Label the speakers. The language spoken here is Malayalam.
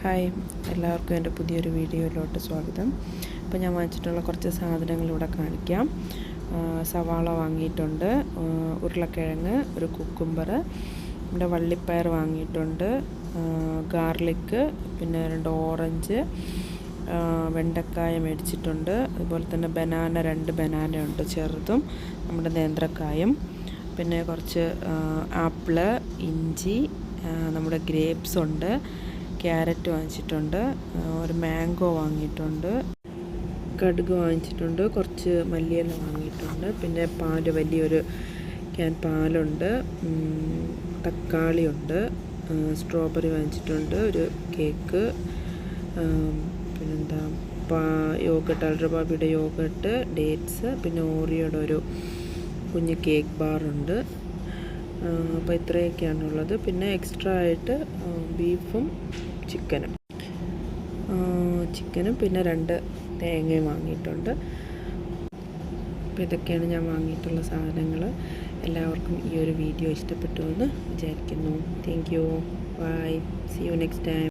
Speaker 1: ഹായ്, എല്ലാവർക്കും എൻ്റെ പുതിയൊരു വീഡിയോയിലോട്ട് സ്വാഗതം. അപ്പോൾ ഞാൻ വാങ്ങിച്ചിട്ടുള്ള കുറച്ച് സാധനങ്ങളിവിടെ കാണിക്കാം. സവാള വാങ്ങിയിട്ടുണ്ട്, ഉരുളക്കിഴങ്ങ്, ഒരു കുക്കുംബർ, നമ്മുടെ വള്ളിപ്പയർ വാങ്ങിയിട്ടുണ്ട്, ഗാർലിക്ക്, പിന്നെ 2 ഓറഞ്ച്, വെണ്ടക്കായ മേടിച്ചിട്ടുണ്ട്. അതുപോലെ തന്നെ ബനാന, 2 ബനാനയുണ്ട്, ചെറുതും നമ്മുടെ നേന്ത്രക്കായും, പിന്നെ കുറച്ച് ആപ്പിള്, ഇഞ്ചി, നമ്മുടെ ഗ്രേപ്സ് ഉണ്ട്, ക്യാരറ്റ് വാങ്ങിച്ചിട്ടുണ്ട്, ഒരു മാംഗോ വാങ്ങിയിട്ടുണ്ട്, കടുക് വാങ്ങിച്ചിട്ടുണ്ട്, കുറച്ച് മല്ലിയില വാങ്ങിയിട്ടുണ്ട്, പിന്നെ പാല്, വലിയൊരു ക്യാൻ പാലുണ്ട്, തക്കാളിയുണ്ട്, സ്ട്രോബെറി വാങ്ങിച്ചിട്ടുണ്ട്, ഒരു കേക്ക്, പിന്നെന്താ യോഗട്ട്, അൾട്രാബാബിയുടെ യോഗട്ട്, ഡേറ്റ്സ്, പിന്നെ ഓറിയോയുടെ ഒരു കുഞ്ഞ് കേക്ക് ബാറുണ്ട്. അപ്പോൾ ഇത്രയൊക്കെയാണുള്ളത്. പിന്നെ എക്സ്ട്രാ ആയിട്ട് ബീഫും ചിക്കനും പിന്നെ 2 തേങ്ങയും വാങ്ങിയിട്ടുണ്ട്. അപ്പോൾ ഇതൊക്കെയാണ് ഞാൻ വാങ്ങിയിട്ടുള്ള സാധനങ്ങൾ. എല്ലാവർക്കും ഈ ഒരു വീഡിയോ ഇഷ്ടപ്പെട്ടു എന്ന് വിചാരിക്കുന്നു. Thank you. Bye. See you next time.